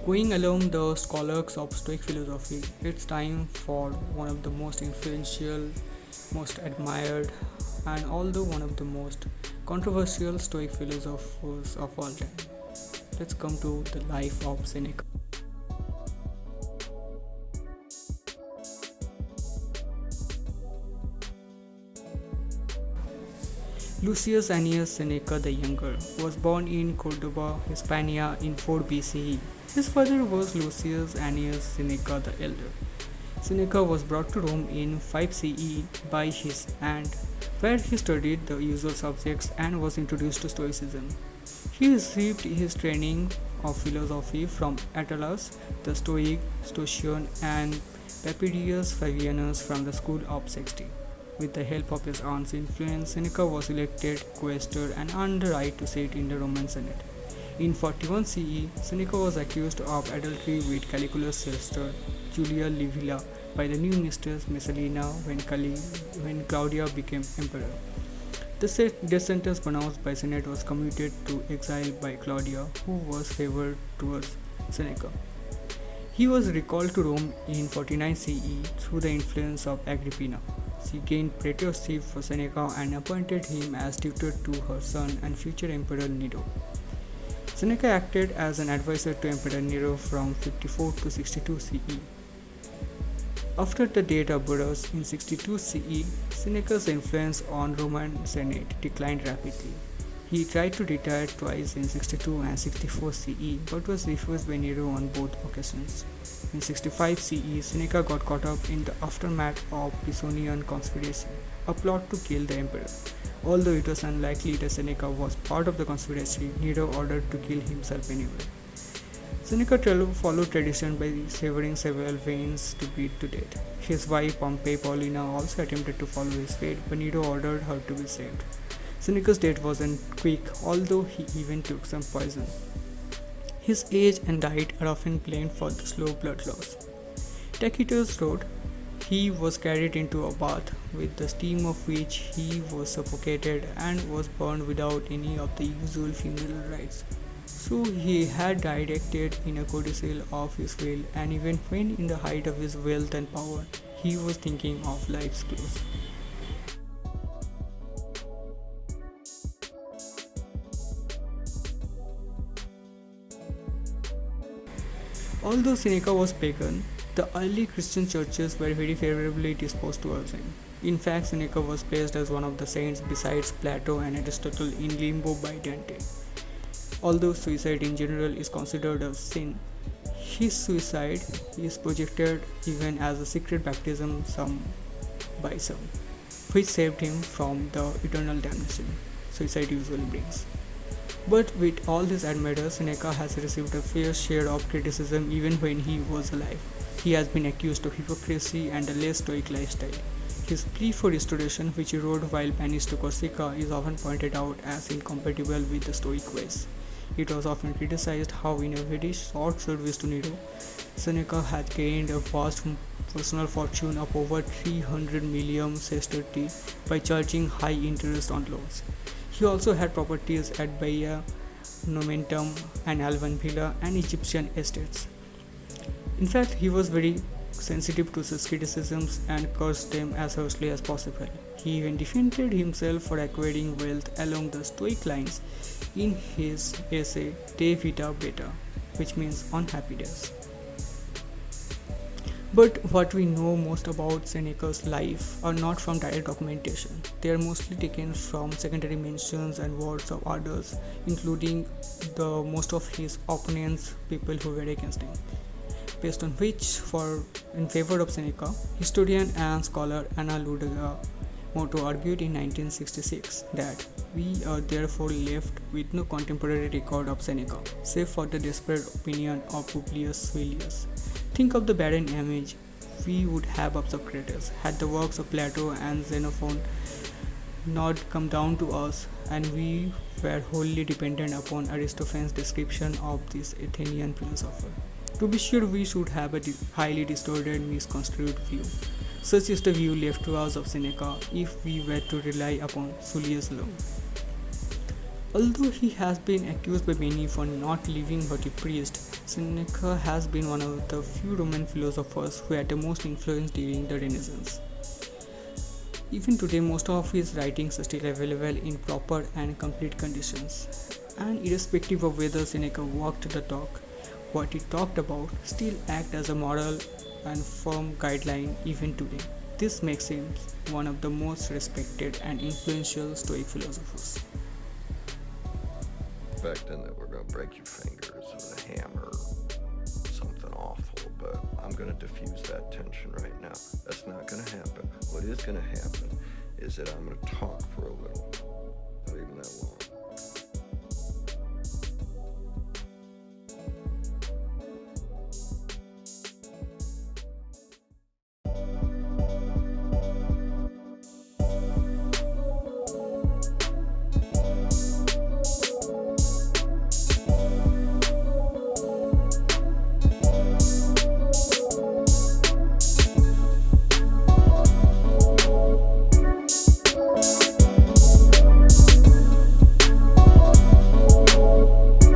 Going along the scholars of Stoic philosophy, it's time for one of the most influential, most admired, and although one of the most controversial Stoic philosophers of all time. Let's come to the life of Seneca. Lucius Annius Seneca the Younger was born in Cordoba, Hispania in 4 BCE. His father was Lucius Annius Seneca the Elder. Seneca was brought to Rome in 5 CE by his aunt, where he studied the usual subjects and was introduced to Stoicism. He received his training of philosophy from Attalus, the Stoic, Stoician, and Papirius Fabianus from the school of 60. With the help of his aunt's influence, Seneca was elected quaestor and earned the right to sit in the Roman Senate. In 41 CE, Seneca was accused of adultery with Caligula's sister, Julia Livilla, by the new mistress Messalina when Claudia became emperor. The death sentence pronounced by Senate was commuted to exile by Claudia, who was favored towards Seneca. He was recalled to Rome in 49 CE through the influence of Agrippina. She gained praetorship for Seneca and appointed him as tutor to her son and future Emperor Nero. Seneca acted as an advisor to Emperor Nero from 54 to 62 CE. After the death of Burrus in 62 CE, Seneca's influence on Roman Senate declined rapidly. He tried to retire twice in 62 and 64 CE but was refused by Nero on both occasions. In 65 CE, Seneca got caught up in the aftermath of Pisonian conspiracy, a plot to kill the emperor. Although it was unlikely that Seneca was part of the conspiracy, Nero ordered to kill himself anyway. Seneca followed tradition by severing several veins to beat to death. His wife Pompey Paulina also attempted to follow his fate, but Nero ordered her to be saved. Seneca's death wasn't quick, although he even took some poison. His age and diet are often blamed for the slow blood loss. Tacitus wrote, he was carried into a bath, with the steam of which he was suffocated and was burned without any of the usual funeral rites. So he had died acted in a codicil of his will, and even when in the height of his wealth and power, he was thinking of life's close. Although Seneca was pagan, the early Christian churches were very favorably disposed towards him. In fact, Seneca was placed as one of the saints besides Plato and Aristotle in limbo by Dante. Although suicide in general is considered a sin, his suicide is projected even as a secret baptism by some, which saved him from the eternal damnation suicide usually brings. But with all this admired, Seneca has received a fair share of criticism even when he was alive. He has been accused of hypocrisy and a less stoic lifestyle. His plea for restoration, which he wrote while banished to Corsica, is often pointed out as incompatible with the Stoic ways. It was often criticized how, in a very short service to Nero, Seneca had gained a vast personal fortune of over 300 million sestertii by charging high interest on loans. He also had properties at Baia, Nomentum, and Alban Villa, and Egyptian estates. In fact, he was very sensitive to such criticisms and cursed them as harshly as possible. He even defended himself for acquiring wealth along the Stoic lines in his essay De Vita Beta, which means unhappy days. But what we know most about Seneca's life are not from direct documentation. They are mostly taken from secondary mentions and words of others, including the most of his opponents, people who were against him. Based on which, in favor of Seneca, historian and scholar Anna Ludega Moto argued in 1966 that we are therefore left with no contemporary record of Seneca, save for the desperate opinion of Publius Villius. Think of the barren image we would have of Socrates had the works of Plato and Xenophon not come down to us, and we were wholly dependent upon Aristophanes' description of this Athenian philosopher. To be sure, we should have a highly distorted, misconstrued view. Such is the view left to us of Seneca if we were to rely upon Sully's law. Although he has been accused by many for not living what he preached, Seneca has been one of the few Roman philosophers who had the most influence during the Renaissance. Even today, most of his writings are still available in proper and complete conditions. And irrespective of whether Seneca walked the talk, what he talked about still act as a moral and firm guideline even today. This makes him one of the most respected and influential Stoic philosophers. Expecting that we're going to break your fingers with a hammer, something awful, but I'm going to diffuse that tension right now. That's not going to happen. What is going to happen is that I'm going to talk for a little.